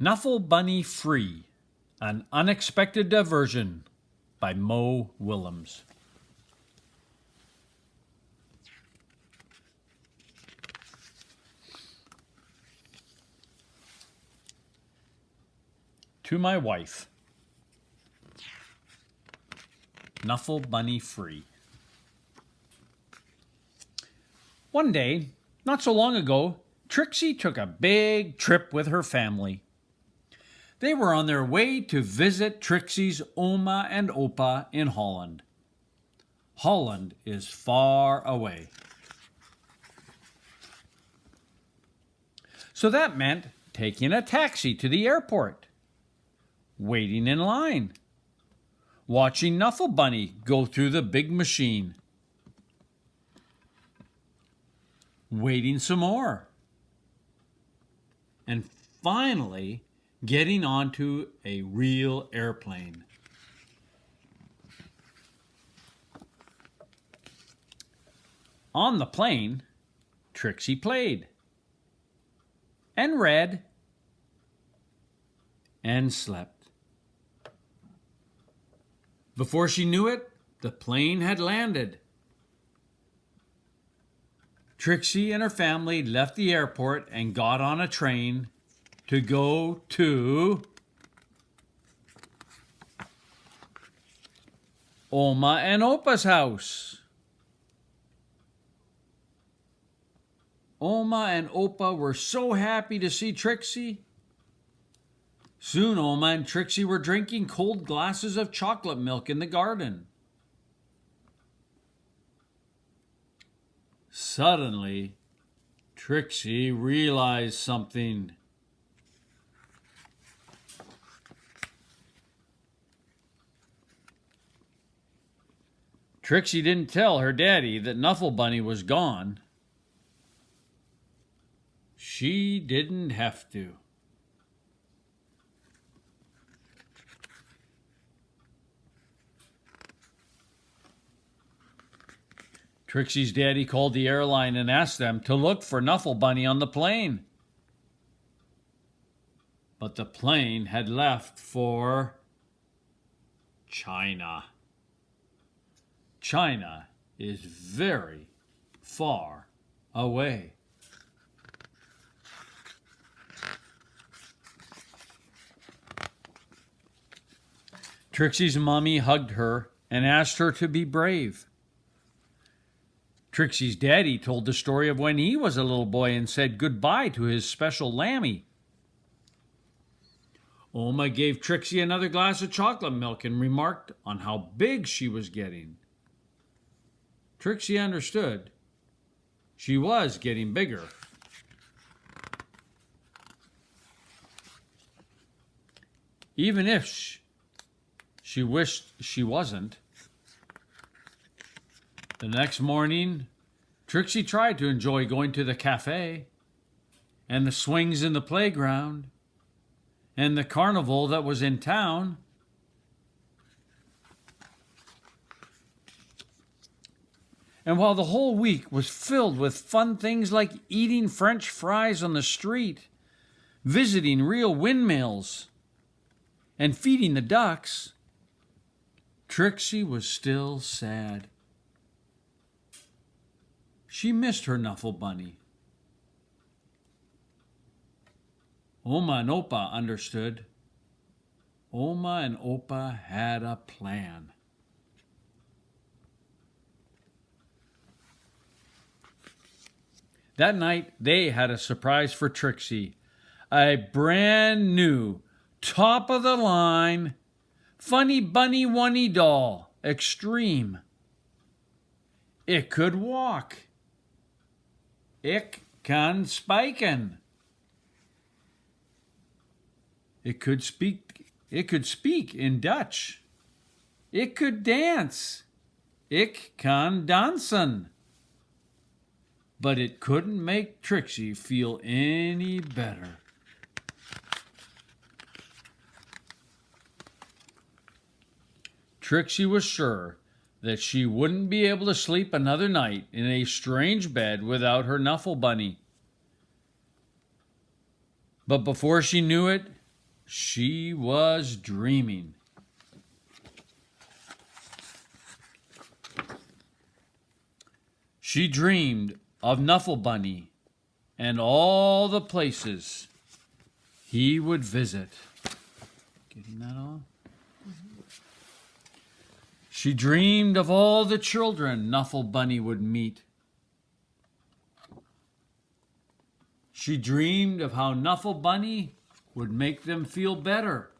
Knuffle Bunny Free, An Unexpected Diversion by Mo Willems. To my wife, Knuffle Bunny Free. One day, not so long ago, Trixie took a big trip with her family. They were on their way to visit Trixie's Oma and Opa in Holland. Holland is far away. So that meant taking a taxi to the airport, waiting in line, watching Knuffle Bunny go through the big machine, waiting some more, and finally getting onto a real airplane. On the plane, Trixie played and read and slept. Before she knew it, the plane had landed. Trixie and her family left the airport and got on a train to go to Oma and Opa's house. Oma and Opa were so happy to see Trixie. Soon Oma and Trixie were drinking cold glasses of chocolate milk in the garden. Suddenly, Trixie realized something. Trixie didn't tell her daddy that Knuffle Bunny was gone. She didn't have to. Trixie's daddy called the airline and asked them to look for Knuffle Bunny on the plane. But the plane had left for China. China is very far away. Trixie's mommy hugged her and asked her to be brave. Trixie's daddy told the story of when he was a little boy and said goodbye to his special lammy. Oma gave Trixie another glass of chocolate milk and remarked on how big she was getting. Trixie understood. She was getting bigger. Even if she wished she wasn't. The next morning, Trixie tried to enjoy going to the cafe and the swings in the playground and the carnival that was in town. And while the whole week was filled with fun things like eating French fries on the street, visiting real windmills, and feeding the ducks, Trixie was still sad. She missed her Knuffle Bunny. Oma and Opa understood. Oma and Opa had a plan. That night, they had a surprise for Trixie. A brand new, top-of-the-line, Funny Bunny Wunny doll, Extreme. It could walk. It kan spiken. It could speak in Dutch. It could dance. Ik kan dansen. But it couldn't make Trixie feel any better. Trixie was sure that she wouldn't be able to sleep another night in a strange bed without her Knuffle Bunny. But before she knew it, She was dreaming. She dreamed of Knuffle Bunny and all the places he would visit. Getting that on? She dreamed of all the children Knuffle Bunny would meet. She dreamed of how Knuffle Bunny would make them feel better.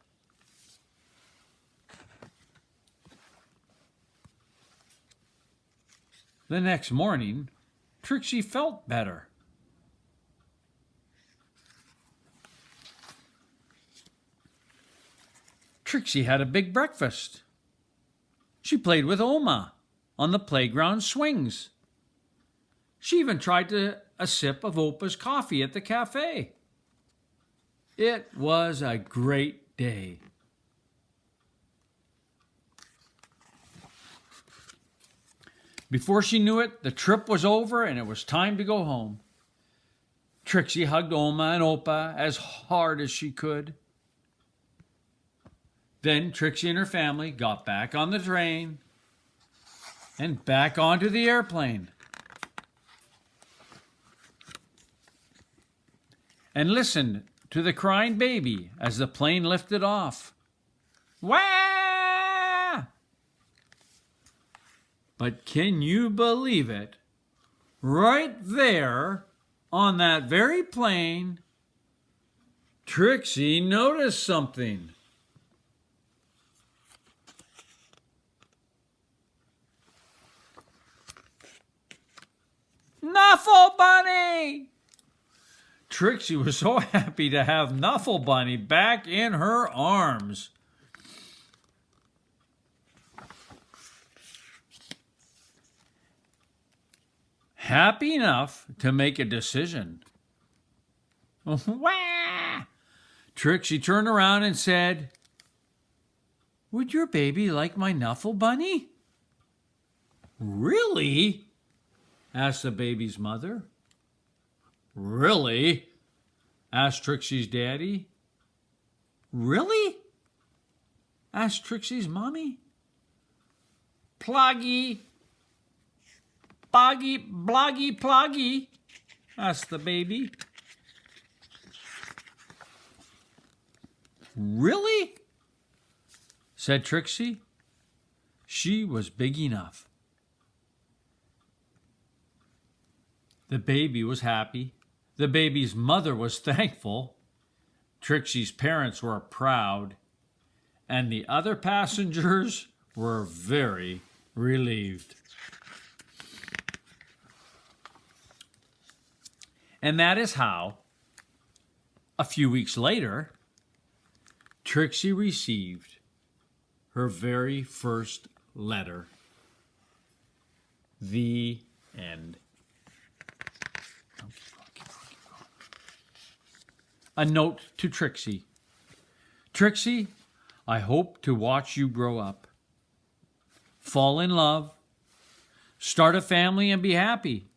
The next morning, Trixie felt better. Trixie had a big breakfast. She played with Oma on the playground swings. She even tried a sip of Opa's coffee at the cafe. It was a great day. Before she knew it, the trip was over and it was time to go home. Trixie hugged Oma and Opa as hard as she could. Then Trixie and her family got back on the train and back onto the airplane. And listened to the crying baby as the plane lifted off. Wah! But can you believe it? Right there on that very plane, Trixie noticed something. Knuffle Bunny! Trixie was so happy to have Knuffle Bunny back in her arms. Happy enough to make a decision. Wah! Trixie turned around and said, "Would your baby like my Knuffle Bunny?" "Really?" asked the baby's mother. "Really?" asked Trixie's daddy. "Really?" asked Trixie's mommy. "Ploggy, boggy, bloggy, ploggy," asked the baby. "Really?" said Trixie. She was big enough. The baby was happy. The baby's mother was thankful. Trixie's parents were proud. And the other passengers were very relieved. And that is how, a few weeks later, Trixie received her very first letter. The end. A note to Trixie. Trixie, I hope to watch you grow up, fall in love, start a family, and be happy.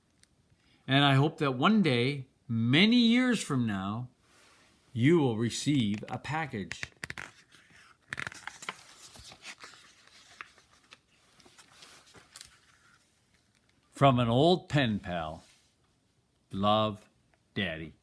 And I hope that one day, many years from now, you will receive a package. From an old pen pal. Love, Daddy.